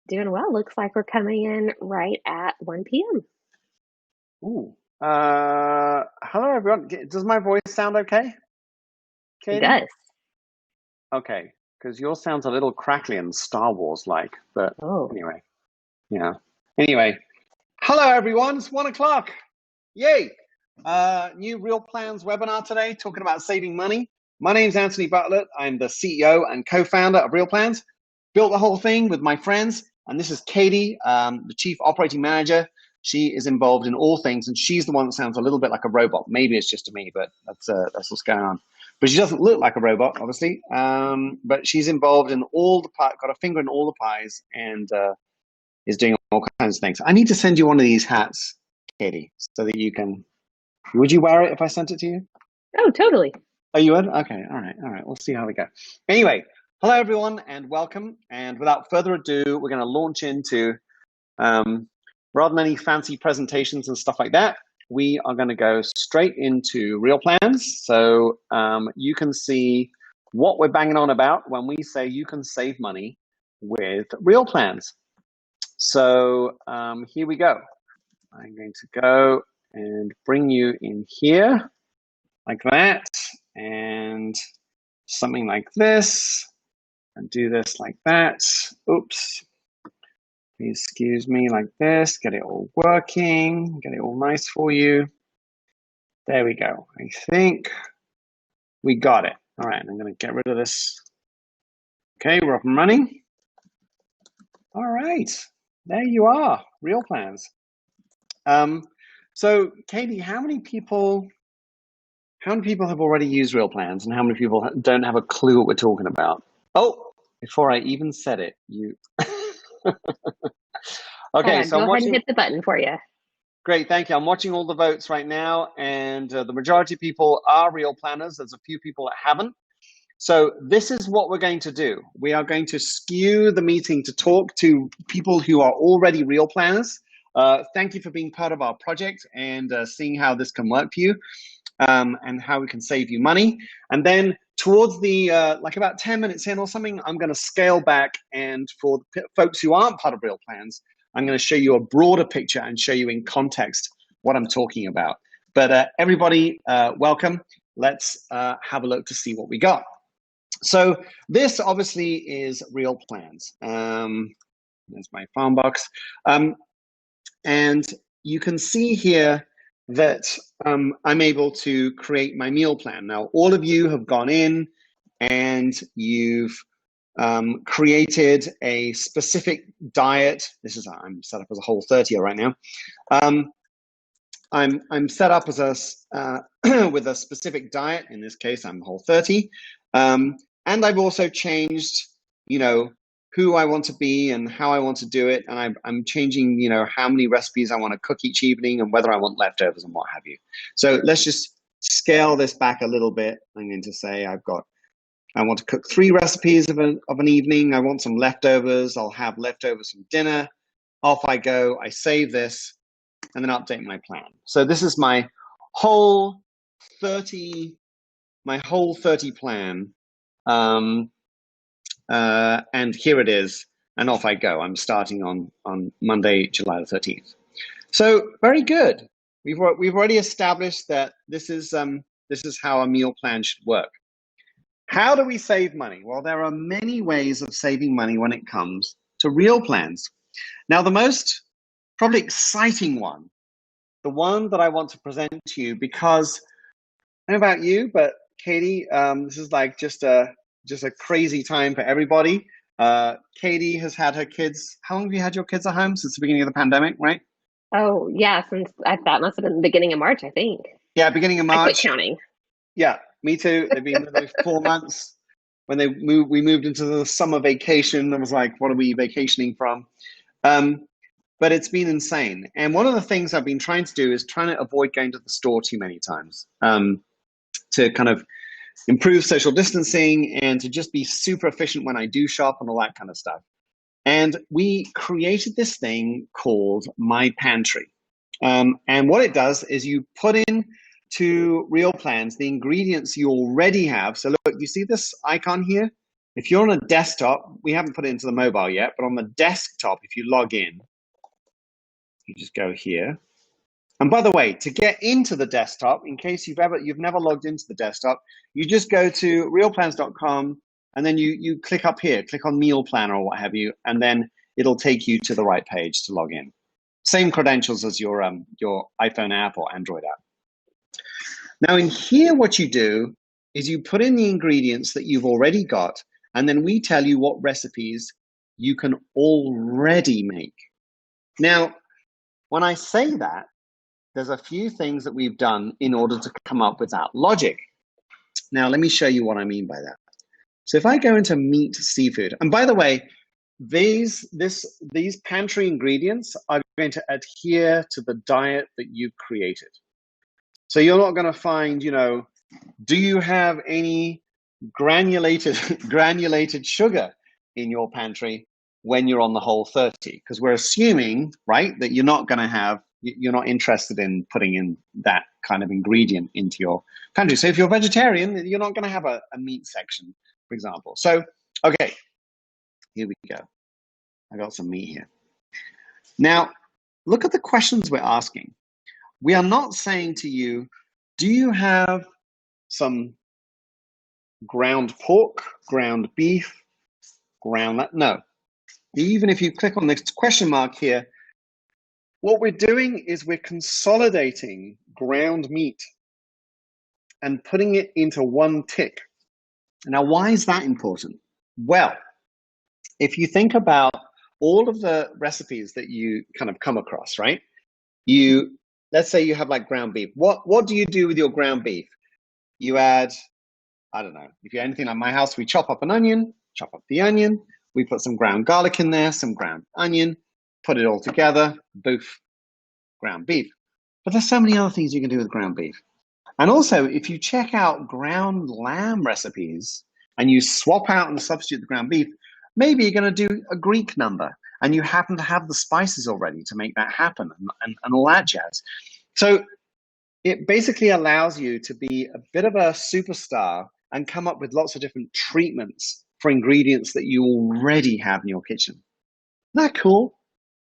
Doing well. Looks like we're coming in right at 1 p.m. Ooh. Hello everyone. Does my voice sound okay, It Katie? does. Okay, because yours sounds a little crackly and Star Wars like, but Oh, anyway, yeah. Anyway, hello everyone. It's 1 o'clock. Yay! New Real Plans webinar today, talking about saving money. My name's Antony Bartlett. I'm the CEO and co-founder of Real Plans. Built the whole thing with my friends, and this is Katie, the Chief Operating Manager. She is involved in all things, and she's the one that sounds a little bit like a robot. Maybe it's just to me, but that's what's going on. But she doesn't look like a robot, obviously. But she's involved in all the pies, got a finger in all the pies, and is doing all kinds of things. I need to send you one of these hats, Katie, so that you can. Would you wear it if I sent it to you? oh, totally. Oh, you would? Okay, all right. We'll see how we go. Anyway, hello everyone, and welcome. And without further ado, we're going to launch into rather than any fancy presentations and stuff like that. We are going to go straight into real plans, so you can see what we're banging on about when we say you can save money with real plans. So here we go. I'm going to go and bring you in here like that, and something like this, and do this like that. Oops. Please excuse me, like this. Get it all working. Get it all nice for you. There we go. I think we got it. All right, I'm going to get rid of this. Okay, we're up and running. All right, there you are. Real plans. So, Katie, how many people have already used real plans, and how many people don't have a clue what we're talking about? Oh, before I even said it, you. Okay, so Go I'm ahead and watching. hit the button for you. Great, thank you. I'm watching all the votes right now, and the majority of people are real planners. There's a few people that haven't. So this is what we're going to do. We are going to skew the meeting to talk to people who are already real planners. Thank you for being part of our project and seeing how this can work for you. And how we can save you money. And then towards the, like about 10 minutes in or something, I'm going to scale back. And for the folks who aren't part of Real Plans, I'm going to show you a broader picture and show you in context what I'm talking about. But everybody, welcome. Let's have a look to see what we got. So this obviously is Real Plans. There's my farm box. And you can see here that I'm able to create my meal plan. Now, all of you have gone in and you've created a specific diet. I'm set up as a Whole30er right now. I'm set up as a with a specific diet. In this case, I'm Whole30, and I've also changed, who I want to be and how I want to do it. And I'm changing, how many recipes I want to cook each evening and whether I want leftovers and what have you. So let's just scale this back a little bit. I'm going to say I want to cook 3 recipes of an evening. I want some leftovers. I'll have leftovers from dinner. Off I go. I save this and then update my plan. So this is my whole 30 plan. And here it is, and off I go. I'm starting on Monday, July the 13th. So very good. We've already established that this is how a meal plan should work. How do we save money? Well, there are many ways of saving money when it comes to real plans. Now, the most probably exciting one, the one that I want to present to you, because I don't know about you, but Katie, this is like just a crazy time for everybody. Katie has had her kids. How long have you had your kids at home? Since the beginning of the pandemic, right? Oh, yeah, that must have been the beginning of March, I think. Yeah, beginning of I quit March. counting. Yeah, me too. They've been with me 4 months. When we moved into the summer vacation. I was like, what are we vacationing from? But it's been insane. And one of the things I've been trying to do is trying to avoid going to the store too many times, to kind of improve social distancing and to just be super efficient when I do shop and all that kind of stuff. And we created this thing called My Pantry. And what it does is you put in to Real Plans the ingredients you already have. So look, you see this icon here? If you're on a desktop, we haven't put it into the mobile yet, but on the desktop, if you log in, you just go here. And by the way, to get into the desktop, in case you've never logged into the desktop, you just go to realplans.com and then you click up here, click on meal planner or what have you, and then it'll take you to the right page to log in. Same credentials as your iPhone app or Android app. Now in here, what you do is you put in the ingredients that you've already got, and then we tell you what recipes you can already make. Now, when I say that, there's a few things that we've done in order to come up with that logic. Now, let me show you what I mean by that. So if I go into meat, seafood, and by the way, these pantry ingredients are going to adhere to the diet that you've created. So you're not going to find, do you have any granulated sugar in your pantry when you're on the Whole30? Because we're assuming, right, that you're not interested in putting in that kind of ingredient into your pantry. So if you're vegetarian, you're not going to have a meat section, for example. So, okay, here we go. I got some meat here. Now, look at the questions we're asking. We are not saying to you, do you have some ground pork, ground beef, ground that? No. Even if you click on this question mark here, what we're doing is we're consolidating ground meat and putting it into one tick. Now, why is that important? Well, if you think about all of the recipes that you kind of come across, right? Let's say you have like ground beef. What do you do with your ground beef? You add, I don't know, if you're anything like my house, we chop up an onion, chop up the onion, we put some ground garlic in there, some ground onion, put it all together, boof, ground beef. But there's so many other things you can do with ground beef. And also, if you check out ground lamb recipes and you swap out and substitute the ground beef, maybe you're going to do a Greek number and you happen to have the spices already to make that happen and all that jazz. So it basically allows you to be a bit of a superstar and come up with lots of different treatments for ingredients that you already have in your kitchen. Isn't that cool?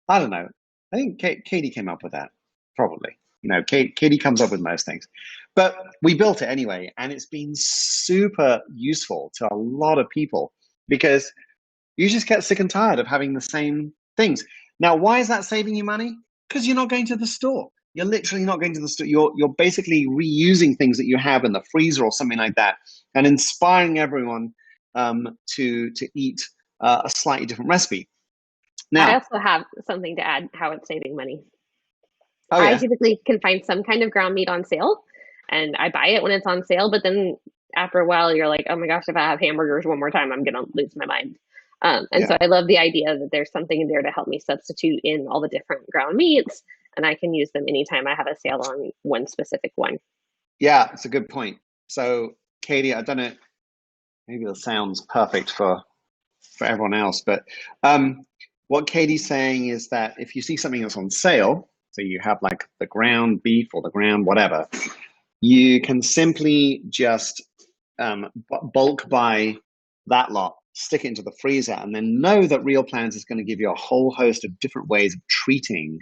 I don't know. I think Katie came up with that, probably. Katie comes up with most things. But we built it anyway, and it's been super useful to a lot of people because you just get sick and tired of having the same things. Now, why is that saving you money? Because you're not going to the store. You're literally not going to the store. You're basically reusing things that you have in the freezer or something like that and inspiring everyone to eat a slightly different recipe. Now, I also have something to add how it's saving money. Oh, I yeah. typically can find some kind of ground meat on sale and I buy it when it's on sale, but then after a while you're like, oh my gosh, if I have hamburgers one more time, I'm going to lose my mind. So I love the idea that there's something in there to help me substitute in all the different ground meats and I can use them anytime I have a sale on one specific one. Yeah, it's a good point. So, Katie, I don't know, maybe it sounds perfect for everyone else, but what Katie's saying is that if you see something that's on sale, so you have like the ground beef or the ground whatever, you can simply just bulk buy that lot, stick it into the freezer, and then know that Real Plans is going to give you a whole host of different ways of treating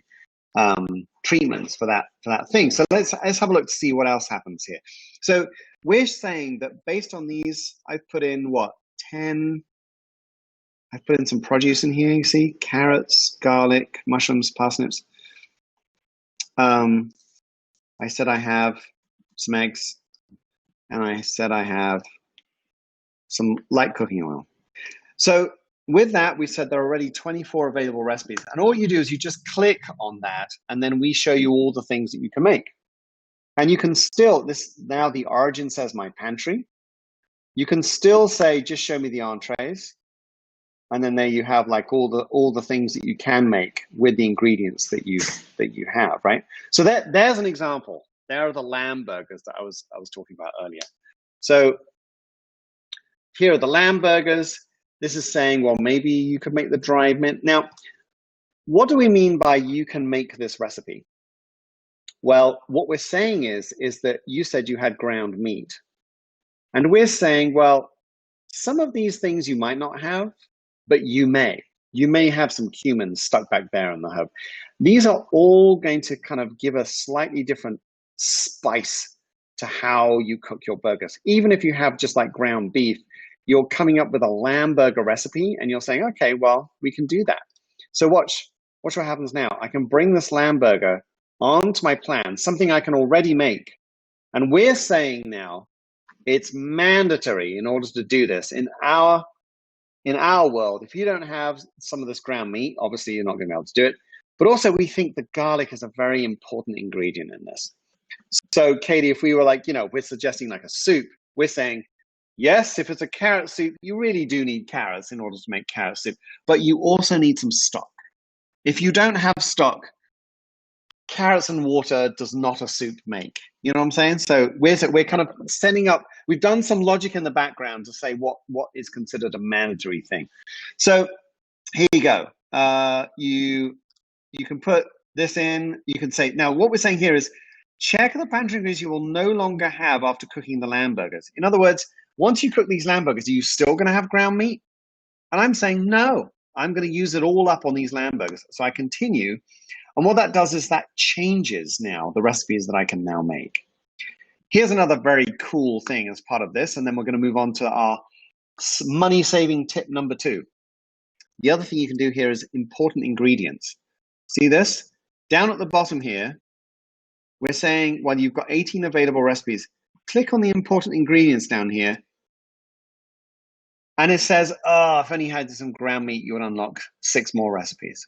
treatments for that thing. So let's have a look to see what else happens here. So we're saying that based on these, I've put in I've put in some produce in here, you see, carrots, garlic, mushrooms, parsnips. I said I have some eggs, and I said I have some light cooking oil. So with that, we said there are already 24 available recipes. And all you do is you just click on that, and then we show you all the things that you can make. And you can still, now the origin says my pantry. You can still say, just show me the entrees. And then there you have like all the things that you can make with the ingredients that you have, right? So there's an example. There are the lamb burgers that I was talking about earlier. So here are the lamb burgers. This is saying, well, maybe you could make the dried mint. Now, what do we mean by you can make this recipe? Well, what we're saying is that you said you had ground meat. And we're saying, well, some of these things you might not have, but you may. You may have some cumin stuck back there in the herb. These are all going to kind of give a slightly different spice to how you cook your burgers. Even if you have just like ground beef, you're coming up with a lamb burger recipe and you're saying, okay, well, we can do that. So watch what happens now. I can bring this lamb burger onto my plan, something I can already make. And we're saying now it's mandatory in order to do this in our world. If you don't have some of this ground meat, obviously you're not going to be able to do it. But also we think the garlic is a very important ingredient in this. So Katie, if we were like, we're suggesting like a soup, we're saying, yes, if it's a carrot soup, you really do need carrots in order to make carrot soup, but you also need some stock. If you don't have stock, carrots and water does not a soup make. You know what I'm saying? So we're kind of setting up, we've done some logic in the background to say what is considered a mandatory thing. So here you go. You can put this in, you can say, now what we're saying here is check the pantry ingredients you will no longer have after cooking the lamb burgers. In other words, once you cook these lamb burgers, are you still going to have ground meat? And I'm saying, no, I'm going to use it all up on these lamb burgers. So I continue. And what that does is that changes now the recipes that I can now make. Here's another very cool thing as part of this. And then we're going to move on to our money-saving tip number 2. The other thing you can do here is important ingredients. See this? Down at the bottom here, we're saying, well, you've got 18 available recipes. Click on the important ingredients down here. And it says, oh, if only you had some ground meat, you would unlock 6 more recipes.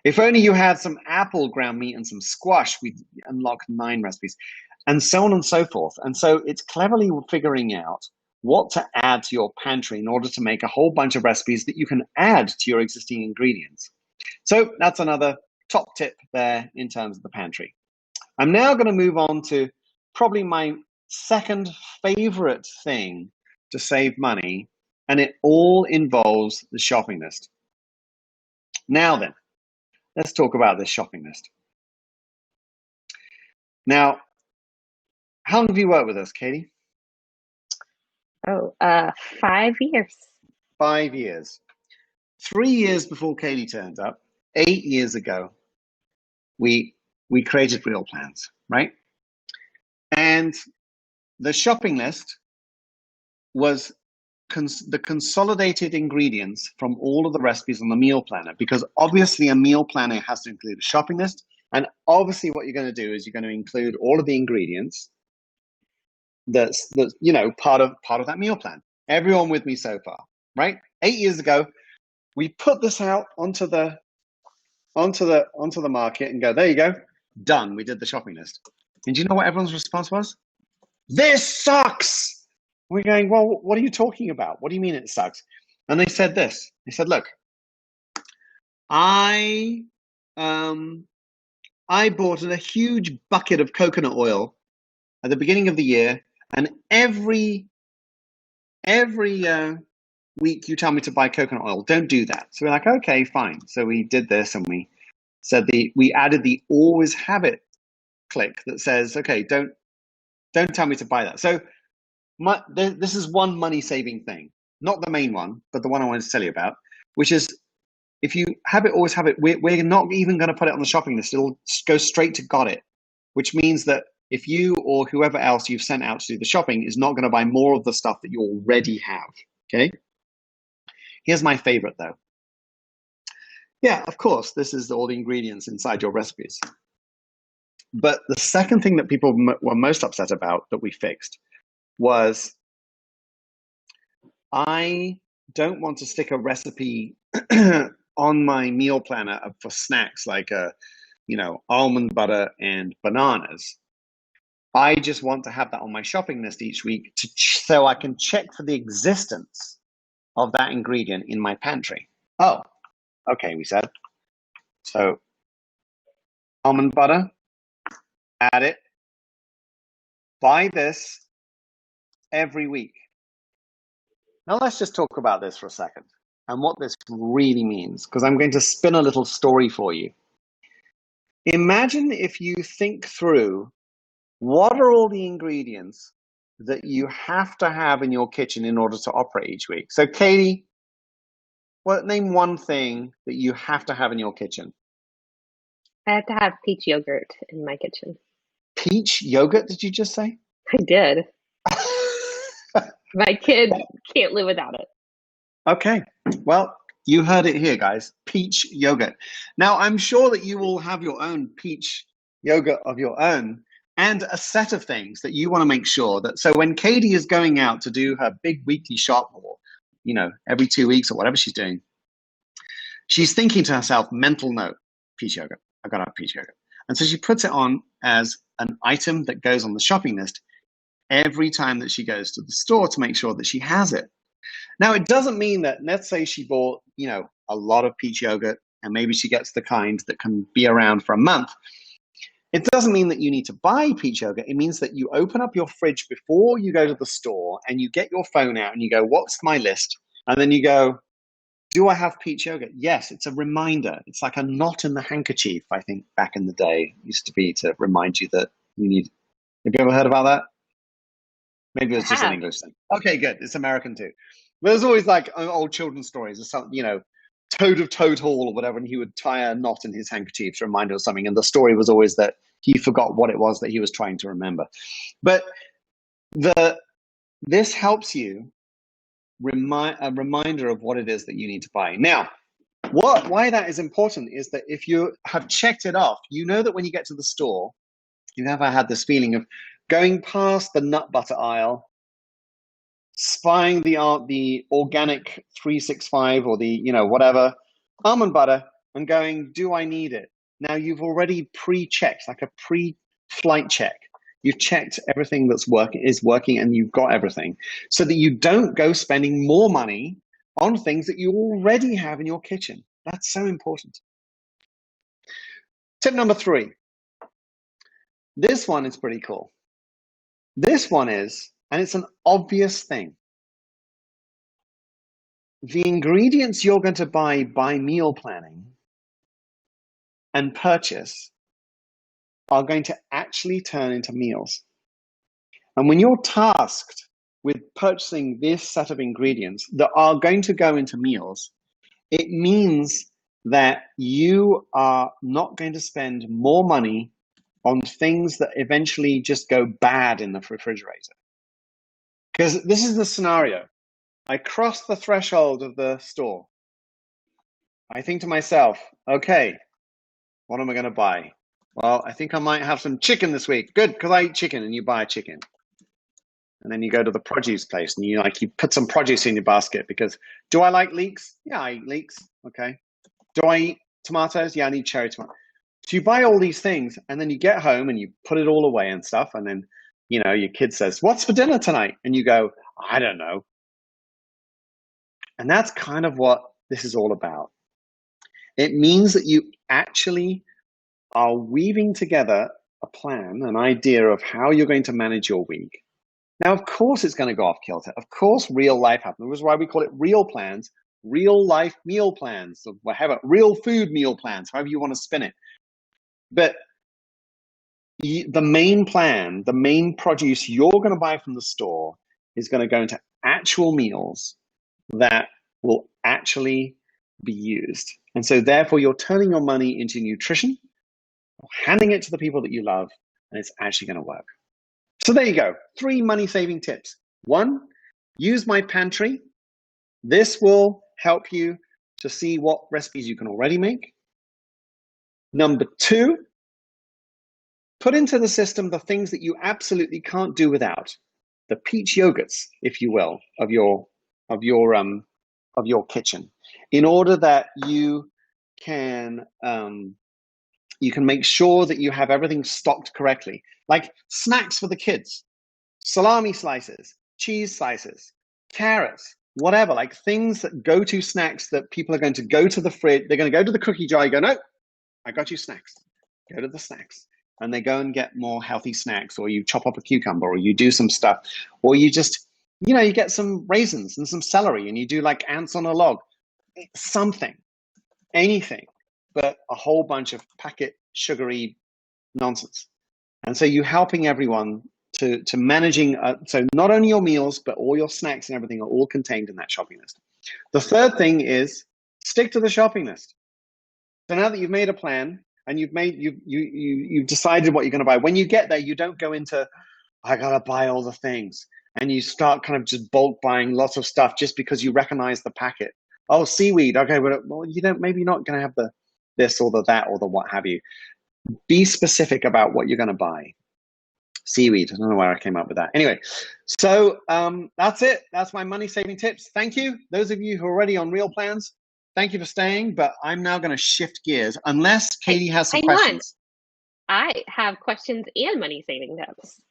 If only you had some apple ground meat and some squash, we'd unlock 9 recipes, and so on and so forth. And so it's cleverly figuring out what to add to your pantry in order to make a whole bunch of recipes that you can add to your existing ingredients. So that's another top tip there in terms of the pantry. I'm now going to move on to probably my second favorite thing to save money, and it all involves the shopping list. Now then, let's talk about this shopping list. Now, how long have you worked with us, Katie? 5 years. 5 years. 3 years before Katie turned up, 8 years ago, we created Real Plans, right? And the shopping list was the consolidated ingredients from all of the recipes on the meal planner, because obviously a meal planner has to include a shopping list. And obviously what you're going to do is you're going to include all of the ingredients that's part of that meal plan. Everyone with me so far, right? 8 years ago, we put this out onto the market and go, there you go, done. We did the shopping list. And do you know what everyone's response was? This sucks. We're going, well, what are you talking about? What do you mean it sucks? And they said this. They said, look, I bought a huge bucket of coconut oil at the beginning of the year, and every week you tell me to buy coconut oil. Don't do that. So we're like, okay, fine. So we did this, and we said we added the always have it click that says, okay, don't tell me to buy that. So this is one money saving thing, not the main one, but the one I wanted to tell you about, which is if you have it, always have it. We're not even going to put it on the shopping list. It'll go straight to got it, which means that if you or whoever else you've sent out to do the shopping is not going to buy more of the stuff that you already have. Okay. Here's my favorite though. Yeah, of course, this is all the ingredients inside your recipes. But the second thing that people were most upset about that we fixed was I don't want to stick a recipe on my meal planner for snacks like almond butter and bananas. I just want to have that on my shopping list each week so I can check for the existence of that ingredient in my pantry. Oh, okay, we said. So almond butter, add it, buy this every week. Now let's just talk about this for a second and what this really means, because I'm going to spin a little story for you. Imagine if you think through what are all the ingredients that you have to have in your kitchen in order to operate each week? So, Katie, name one thing that you have to have in your kitchen. I have to have peach yogurt in my kitchen. Peach yogurt, did you just say? I did. My kid can't live without it. Okay, well, you heard it here, guys. Peach yogurt. Now, I'm sure that you will have your own peach yogurt of your own and a set of things that you want to make sure that, so when Katie is going out to do her big weekly shop, or, every 2 weeks or whatever she's doing, she's thinking to herself, mental note, peach yogurt. I've got to have peach yogurt. And so she puts it on as an item that goes on the shopping list every time that she goes to the store to make sure that she has it. Now, it doesn't mean that, let's say she bought, a lot of peach yogurt, and maybe she gets the kind that can be around for a month. It doesn't mean that you need to buy peach yogurt. It means that you open up your fridge before you go to the store and you get your phone out and you go, what's my list? And then you go, do I have peach yogurt? Yes, it's a reminder. It's like a knot in the handkerchief, I think, back in the day. It used to be to remind you that you need. Have you ever heard about that? Maybe it's just an English thing. Okay, good. It's American too. There's always like old children's stories or something, Toad of Toad Hall or whatever, and he would tie a knot in his handkerchief to remind him of something. And the story was always that he forgot what it was that he was trying to remember. But this helps you a reminder of what it is that you need to buy. Now, why that is important is that if you have checked it off, you know that when you get to the store, you never had this feeling of going past the nut butter aisle, spying the organic 365 or the whatever almond butter, and going, do I need it? Now you've already pre-checked, like a pre-flight check. You've checked everything is working, and you've got everything, so that you don't go spending more money on things that you already have in your kitchen. That's so important. Tip number 3. This one is pretty cool. This one is, and it's an obvious thing, the ingredients you're going to buy by meal planning and purchase are going to actually turn into meals. And when you're tasked with purchasing this set of ingredients that are going to go into meals, it means that you are not going to spend more money on things that eventually just go bad in the refrigerator. Because this is the scenario. I cross the threshold of the store. I think to myself, okay, what am I going to buy? Well, I think I might have some chicken this week. Good, because I eat chicken, and you buy chicken. And then you go to the produce place and you put some produce in your basket because, do I like leeks? Yeah, I eat leeks. Okay. Do I eat tomatoes? Yeah, I need cherry tomatoes. So you buy all these things and then you get home and you put it all away and stuff. And then, your kid says, what's for dinner tonight? And you go, I don't know. And that's kind of what this is all about. It means that you actually are weaving together a plan, an idea of how you're going to manage your week. Now, of course, it's going to go off kilter. Of course, real life happens. This is why we call it real plans, real life meal plans, or whatever, real food meal plans, however you want to spin it. But the main plan, the main produce you're going to buy from the store is going to go into actual meals that will actually be used. And so therefore, you're turning your money into nutrition, handing it to the people that you love, and it's actually going to work. So there you go. 3 money-saving tips. 1, use my pantry. This will help you to see what recipes you can already make. Number 2, put into the system the things that you absolutely can't do without. The peach yogurts, if you will, of your kitchen, in order that you can make sure that you have everything stocked correctly. Like snacks for the kids, salami slices, cheese slices, carrots, whatever, like things that go-to snacks that people are going to go to the fridge. They're going to go to the cookie jar. You go, no, I got you snacks. Go to the snacks. And they go and get more healthy snacks, or you chop up a cucumber, or you do some stuff, or you just, you get some raisins and some celery and you do like ants on a log, something, anything, but a whole bunch of packet sugary nonsense. And so you're helping everyone to managing. So not only your meals, but all your snacks and everything are all contained in that shopping list. The third thing is stick to the shopping list. So now that you've made a plan and you've decided what you're going to buy, when you get there, you don't go into, I got to buy all the things. And you start kind of just bulk buying lots of stuff just because you recognize the packet. Oh, seaweed. Okay, well, you don't, maybe you're not going to have the this or the that or the what have you. Be specific about what you're going to buy. Seaweed. I don't know where I came up with that. Anyway, so that's it. That's my money saving tips. Thank you. Those of you who are already on real plans, thank you for staying. But I'm now going to shift gears unless Katie has some questions. I have questions and money saving tips.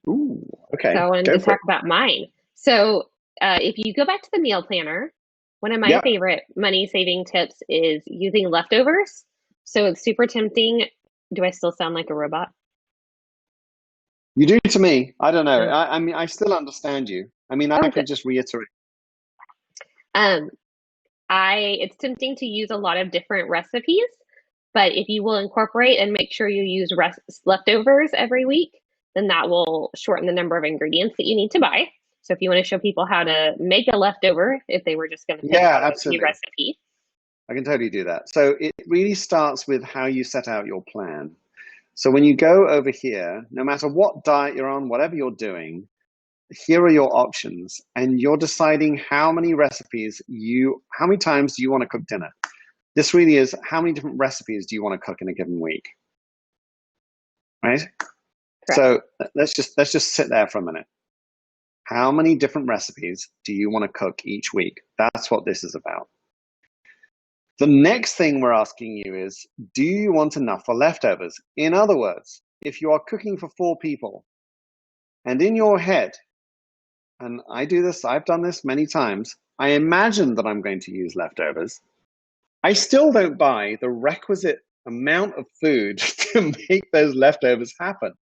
Ooh, okay. So I wanted to talk about mine. So if you go back to the meal planner, one of my favorite money saving tips is using leftovers. So it's super tempting. Do I still sound like a robot? You do to me. I don't know. I mean, I still understand you. I mean, I could just reiterate. It's tempting to use a lot of different recipes, but if you will incorporate and make sure you use leftovers every week, then that will shorten the number of ingredients that you need to buy. So if you want to show people how to make a leftover, if they were just going to pick out a new recipe. I can totally do that. So it really starts with how you set out your plan. So when you go over here, no matter what diet you're on, whatever you're doing, here are your options. And you're deciding how many how many times do you want to cook dinner? This really is how many different recipes do you want to cook in a given week? Right? Correct. So let's just sit there for a minute. How many different recipes do you want to cook each week? That's what this is about. The next thing we're asking you is, do you want enough for leftovers? In other words, if you are cooking for 4 people and in your head, and I do this, I've done this many times, I imagine that I'm going to use leftovers. I still don't buy the requisite amount of food to make those leftovers happen.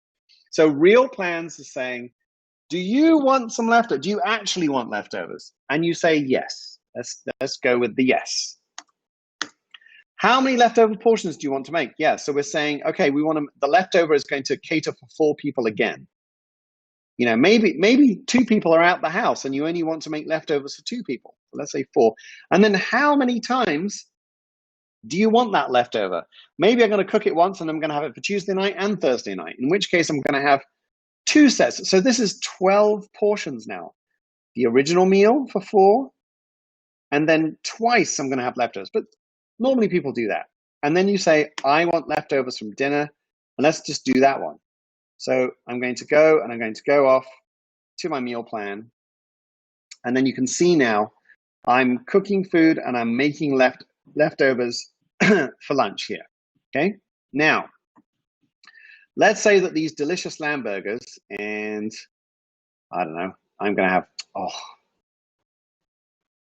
So real plans are saying, do you want some leftovers? Do you actually want leftovers? And you say yes. Let's go with the yes. How many leftover portions do you want to make? Yeah, so we're saying, okay, the leftover is going to cater for 4 people again. You know, maybe 2 people are out the house and you only want to make leftovers for 2 people. So let's say 4. And then how many times do you want that leftover? Maybe I'm going to cook it once and I'm going to have it for Tuesday night and Thursday night, in which case I'm going to have 2 sets. So this is 12 portions now. The original meal for 4, and then twice I'm going to have leftovers. But normally people do that. And then you say, I want leftovers from dinner, and let's just do that one. So I'm going to go off to my meal plan. And then you can see now I'm cooking food and I'm making leftovers for lunch here. Okay. Now, let's say that these delicious lamb burgers, and I don't know, I'm going to have,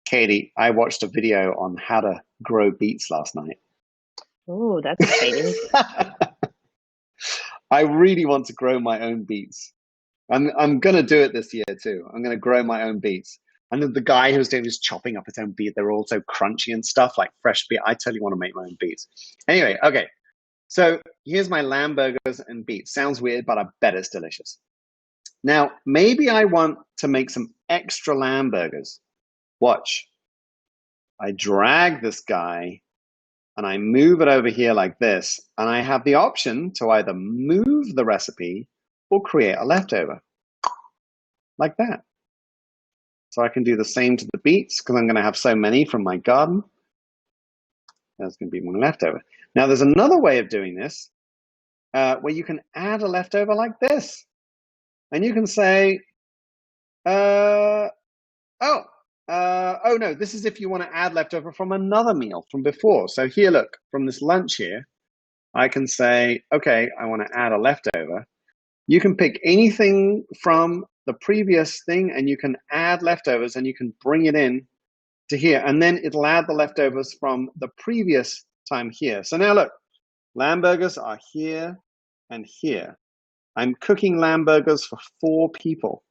Katie, I watched a video on how to grow beets last night. Oh, that's exciting. I really want to grow my own beets. I'm going to do it this year too. I'm going to grow my own beets. And then the guy who's doing is chopping up his own beet. They're all so crunchy and stuff, like fresh beet. I totally want to make my own beets. Anyway, okay. So here's my lamb burgers and beets. Sounds weird, but I bet it's delicious. Now, maybe I want to make some extra lamb burgers. Watch. I drag this guy and I move it over here like this. And I have the option to either move the recipe or create a leftover. Like that. So I can do the same to the beets because I'm going to have so many from my garden. There's going to be one leftover. Now there's another way of doing this where you can add a leftover like this. And you can say, oh no, this is if you want to add leftover from another meal from before. So here, look, from this lunch here, I can say, okay, I want to add a leftover. You can pick anything from the previous thing and you can add leftovers and you can bring it in to here. And then it'll add the leftovers from the previous time here. So now look, lamb burgers are here and here. I'm cooking lamb burgers for 4 people,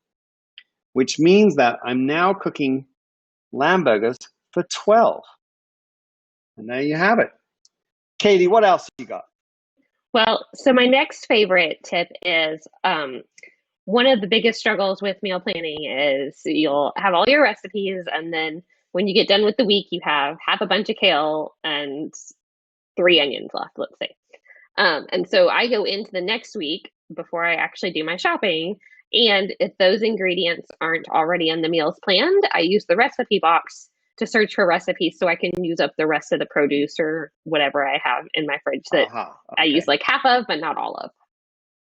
which means that I'm now cooking lamb burgers for 12. And there you have it. Katie, what else you got? Well, so my next favorite tip is one of the biggest struggles with meal planning is you'll have all your recipes, and then when you get done with the week, you have half a bunch of kale and three onions left, let's say. And so I go into the next week before I actually do my shopping. And if those ingredients aren't already in the meals planned, I use the recipe box to search for recipes so I can use up the rest of the produce or whatever I have in my fridge that I use Okay. like half of, but not all of.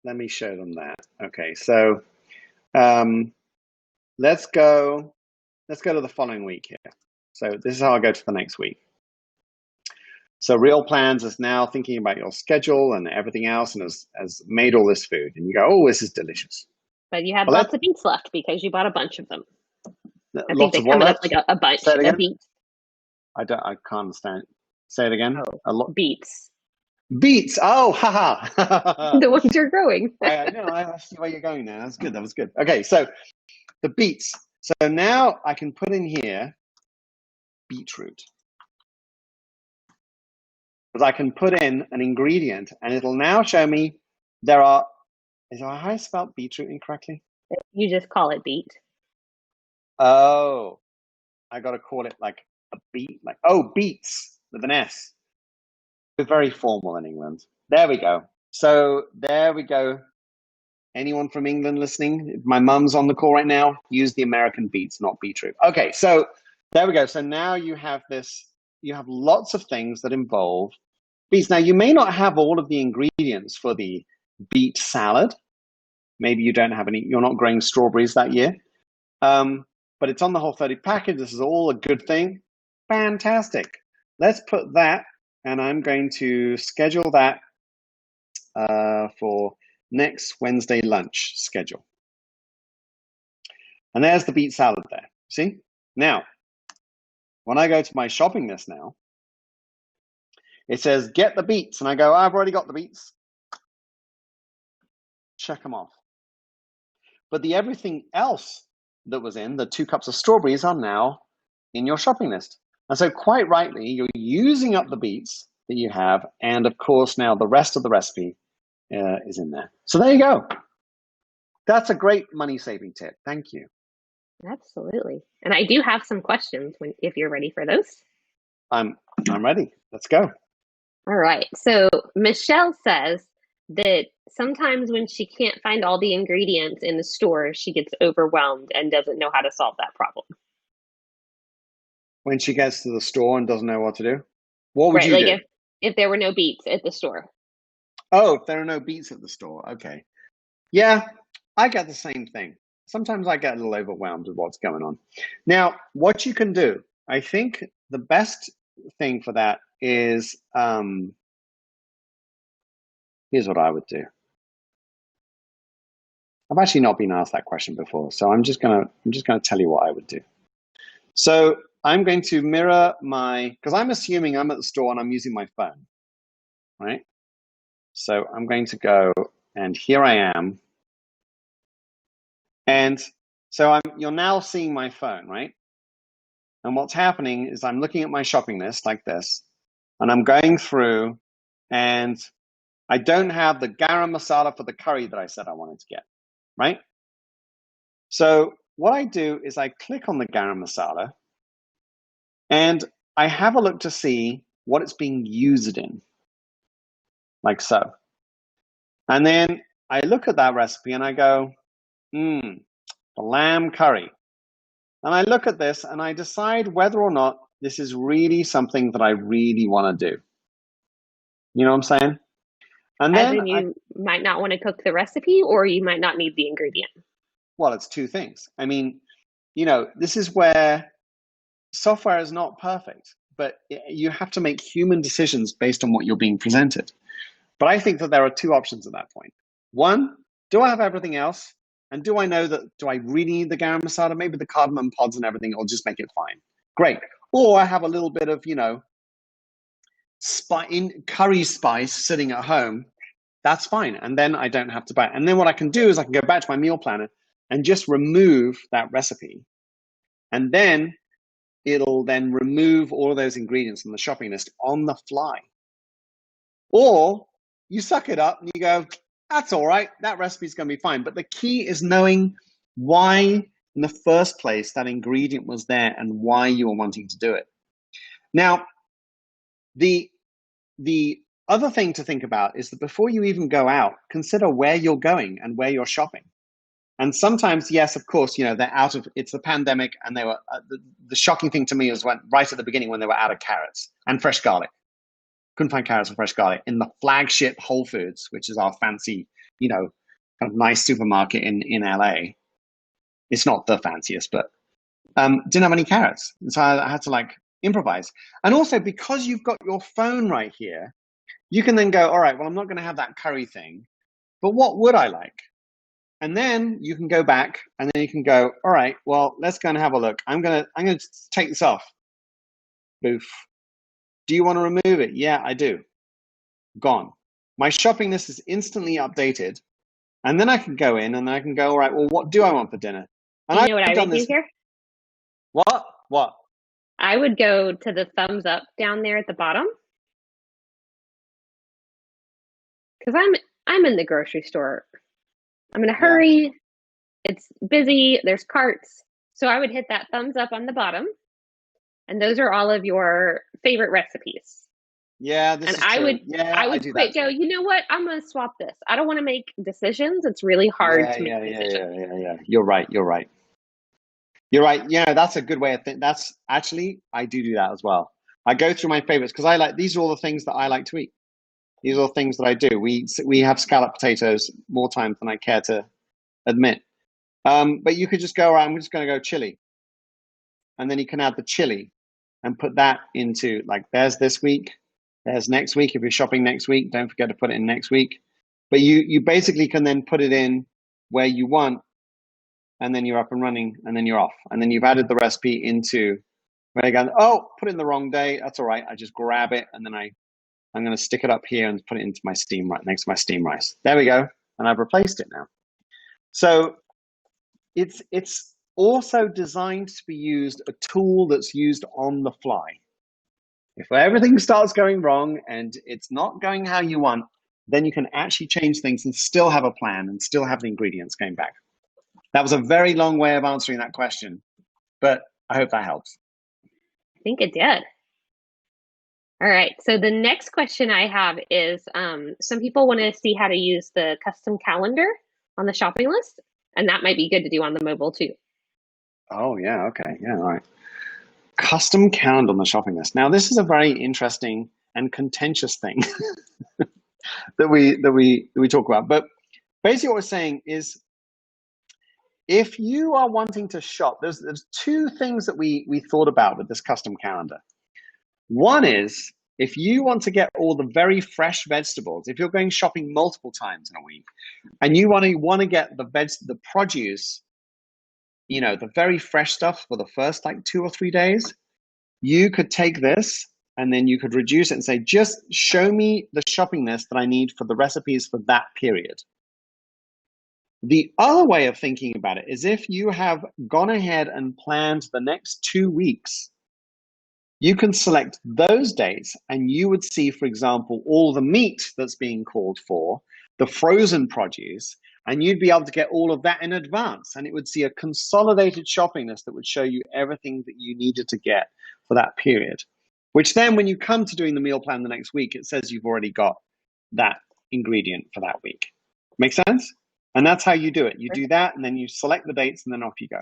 Let me show them that. Okay, so um, let's go to the following week here. So this is how I go to the next week. So Real Plans is now thinking about your schedule and everything else, and has made all this food. And you go, oh, this is delicious. But you had Well, lots of beets left because you bought a bunch of them. I think lots they of what come up left? like a bunch Say it of again. beets. I can't understand. Say it again. Oh, A lot. beets. Beets. Oh, haha. The ones you're growing. I know. I see where you're going now. That's good. That was good. Okay, so the beets. So now I can put in here beetroot. Because I can put in an ingredient and it'll now show me there are, is how I spelled beetroot incorrectly? You just call it beet. Oh, I got to call it like a beet, like, oh, beets with an S. We're very formal in England. There we go. So there we go. Anyone from England listening? My mum's on the call right now. Use the American beets, not beetroot. Okay, so there we go. So now you have this, you have lots of things that involve beets. Now, you may not have all of the ingredients for the beet salad. Maybe you don't have any, you're not growing strawberries that year. But it's on the Whole30 package. This is all a good thing. Fantastic. Let's put that, and I'm going to schedule that for next Wednesday lunch schedule. And there's the beet salad there. See? Now, when I go to my shopping list now, it says get the beets. And I go, I've already got the beets. Check them off. But the everything else that was in, the 2 cups of strawberries, are now in your shopping list. And so quite rightly, you're using up the beets that you have. And of course, now the rest of the recipe is in there. So there you go. That's a great money-saving tip. Thank you. Absolutely. And I do have some questions if you're ready for those. I'm ready. Let's go. All right. So Michelle says that sometimes when she can't find all the ingredients in the store, she gets overwhelmed and doesn't know how to solve that problem. When she gets to the store and doesn't know what to do, what would Right. you Like do? if there were no beets at the store. Oh, if there are no beets at the store. Okay. Yeah, I get the same thing. Sometimes I get a little overwhelmed with what's going on. Now, what you can do, I think the best thing for that is, here's what I would do. I've actually not been asked that question before, so I'm just gonna tell you what I would do. So I'm going to mirror because I'm assuming I'm at the store and I'm using my phone, right? So I'm going to go, and here I am. And so you're now seeing my phone, right? And what's happening is I'm looking at my shopping list like this, and I'm going through, and I don't have the garam masala for the curry that I said I wanted to get, right? So what I do is I click on the garam masala, and I have a look to see what it's being used in, like so. And then I look at that recipe and I go, the lamb curry. And I look at this and I decide whether or not this is really something that I really want to do. You know what I'm saying? And As then in you might not want to cook the recipe, or you might not need the ingredient. well, it's 2 things. I mean, this is where software is not perfect, but you have to make human decisions based on what you're being presented. But I think that there are 2 options at that point. One, do I have everything else? And do I know that, do I really need the garam masala? Maybe the cardamom pods and everything will just make it fine. Great. Or I have a little bit of, curry spice sitting at home. That's fine. And then I don't have to buy it. And then what I can do is I can go back to my meal planner and just remove that recipe. And then it'll then remove all of those ingredients from the shopping list on the fly. Or you suck it up and you go, That's all right. That recipe is going to be fine. But the key is knowing why, in the first place, that ingredient was there and why you were wanting to do it. Now, the other thing to think about is that before you even go out, consider where you're going and where you're shopping. And sometimes, yes, of course, you know, they're out of, it's the pandemic, and they were, the shocking thing to me was when, right at the beginning, when they were out of carrots and fresh garlic. Couldn't find carrots and fresh garlic in the flagship Whole Foods, which is our fancy, you know, kind of nice supermarket in LA. It's not the fanciest, but didn't have any carrots. And so I had to like improvise. And also because you've got your phone right here, you can then go, all right, well, I'm not going to have that curry thing, but what would I like? And then you can go back and then you can go, all right, well, let's go and have a look. I'm going to take this off. Boof. Do you want to remove it? Yeah, I do. Gone. My shopping list is instantly updated. And then I can go in and I can go, all right, well, what do I want for dinner? And You know what I I've done would do this. here? What? I would go to the thumbs up down there at the bottom. Because I'm in the grocery store. I'm in a hurry. It's busy. There's carts. So I would hit that thumbs up on the bottom. And those are all of your favorite recipes. Yeah, this is I true. would Yeah, I would quit go, you know what? I'm gonna swap this. I don't want to make decisions. It's really hard to make decisions. Yeah. You're right. Yeah, that's a good way of thinking. That's actually, I do that as well. I go through my favorites because I like, these are all the things that I like to eat. These are the things that I do. We have scalloped potatoes more times than I care to admit. But you could just go, I'm just going to go chili. And then you can add the chili and put that into, like, there's this week, there's next week. If you're shopping next week, don't forget to put it in next week. But you basically can then put it in where you want, and then you're up and running, and then you're off. And then you've added the recipe into where you go, oh, put it in the wrong day. That's all right. I just grab it, and then I'm going to stick it up here and put it into my steam right next to my steam rice. There we go. And I've replaced it now. So it's also designed to be used, a tool that's used on the fly. If everything starts going wrong and it's not going how you want, then you can actually change things and still have a plan and still have the ingredients going back. That was a very long way of answering that question, but I hope that helps. I think it did. All right. So the next question I have is some people want to see how to use the custom calendar on the shopping list, and that might be good to do on the mobile too. Oh, yeah. Okay. Yeah. All right. Custom calendar on the shopping list. Now, this is a very interesting and contentious thing that we talk about. But basically what we're saying is, if you are wanting to shop, there's two things that we thought about with this custom calendar. One is, if you want to get all the very fresh vegetables, if you're going shopping multiple times in a week, and you want to get the produce, you know, the very fresh stuff for the first like 2 or 3 days, you could take this and then you could reduce it and say, just show me the shopping list that I need for the recipes for that period. The other way of thinking about it is, if you have gone ahead and planned the next 2 weeks, you can select those dates and you would see, for example, all the meat that's being called for, the frozen produce, and you'd be able to get all of that in advance. And it would see a consolidated shopping list that would show you everything that you needed to get for that period, which then when you come to doing the meal plan the next week, it says you've already got that ingredient for that week. Make sense? And that's how you do it. You do that, and then you select the dates, and then off you go.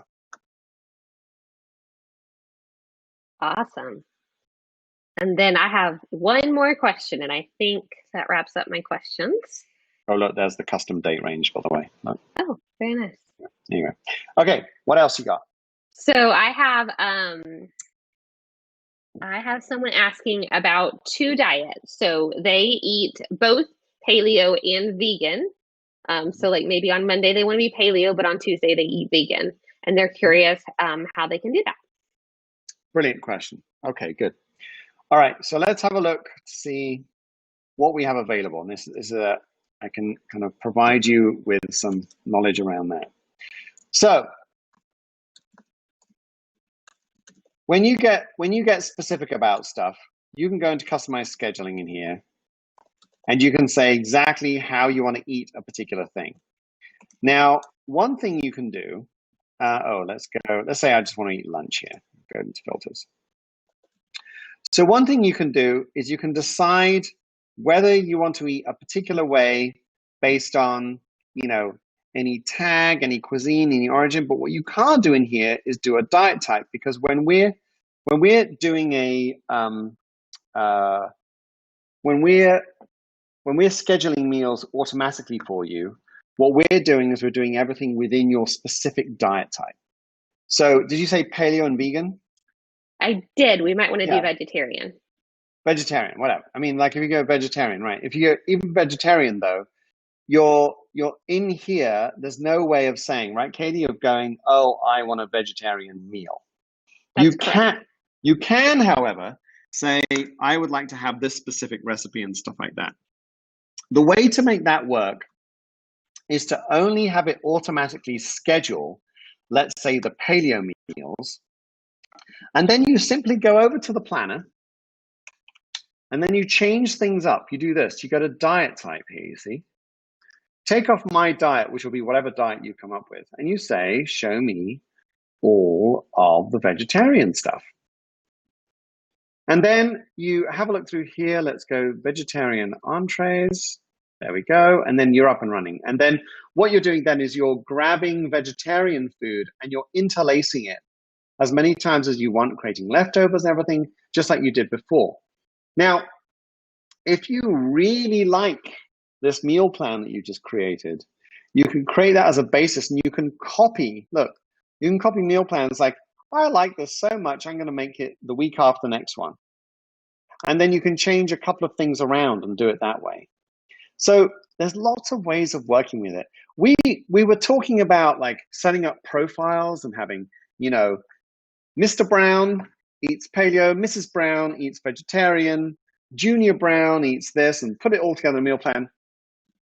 Awesome. And then I have one more question, and I think that wraps up my questions. Oh, look, there's the custom date range, by the way. Look. Oh, very nice. Anyway, okay, what else you got? So I have someone asking about 2 diets. So they eat both paleo and vegan. So like maybe on Monday they want to be paleo, but on Tuesday they eat vegan. And they're curious how they can do that. Brilliant question. Okay, good. All right, so let's have a look to see what we have available. And this is I can kind of provide you with some knowledge around that. So when you get specific about stuff, you can go into customized scheduling in here. And you can say exactly how you want to eat a particular thing. Now, one thing you can do, let's say I just want to eat lunch here. Go into filters. So one thing you can do is you can decide whether you want to eat a particular way based on, any tag, any cuisine, any origin. But what you can't do in here is do a diet type, because when we're doing when we're scheduling meals automatically for you, what we're doing is we're doing everything within your specific diet type. So did you say paleo and vegan? I did. We might want to do vegetarian. Vegetarian, whatever. I mean, like if you go vegetarian, right? If you go even vegetarian though, you're in here, there's no way of saying, right, Katie, of going, oh, I want a vegetarian meal. That's correct. You can, however, say, I would like to have this specific recipe and stuff like that. The way to make that work is to only have it automatically schedule, let's say, the paleo meals. And then you simply go over to the planner and then you change things up. You do this. You go to diet type here, you see. Take off my diet, which will be whatever diet you come up with. And you say, show me all of the vegetarian stuff. And then you have a look through here. Let's go vegetarian entrees. There we go. And then you're up and running. And then what you're doing then is you're grabbing vegetarian food and you're interlacing it as many times as you want, creating leftovers and everything, just like you did before. Now, if you really like this meal plan that you just created, you can create that as a basis and you can copy, look, you can copy meal plans like, I like this so much, I'm going to make it the week after the next one. And then you can change a couple of things around and do it that way. So there's lots of ways of working with it. We were talking about like setting up profiles and having, Mr. Brown eats paleo, Mrs. Brown eats vegetarian, Junior Brown eats this, and put it all together in a meal plan.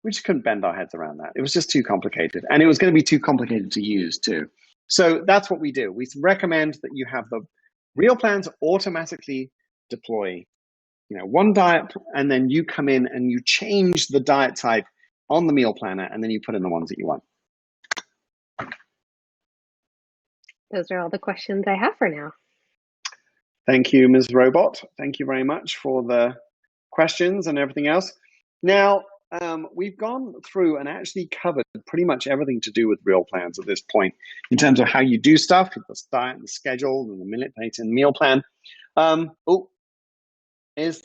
We just couldn't bend our heads around that. It was just too complicated. And it was going to be too complicated to use too. So that's what we do. We recommend that you have the real plans automatically deploy, one diet, and then you come in and you change the diet type on the meal planner, and then you put in the ones that you want. Those are all the questions I have for now. Thank you, Ms. Robot. Thank you very much for the questions and everything else. Now, we've gone through and actually covered pretty much everything to do with real plans at this point in terms of how you do stuff with the diet and the schedule and the minute plate and meal plan. Does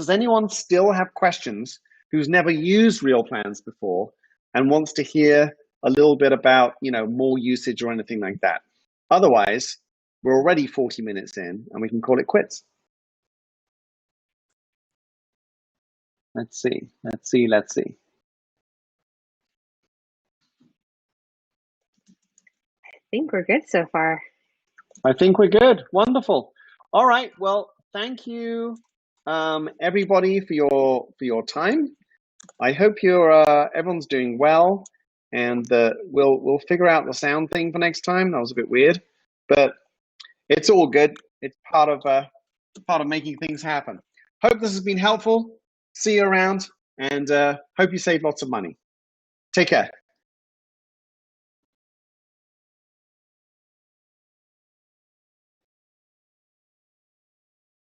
anyone still have questions who's never used real plans before and wants to hear a little bit about, more usage or anything like that? Otherwise, we're already 40 minutes in and we can call it quits. Let's see. I think we're good so far. I think we're good. Wonderful. All right. Well, thank you, everybody, for your time. I hope everyone's doing well, and we'll figure out the sound thing for next time. That was a bit weird, but it's all good. It's part of making things happen. Hope this has been helpful. See you around, and hope you save lots of money. Take care.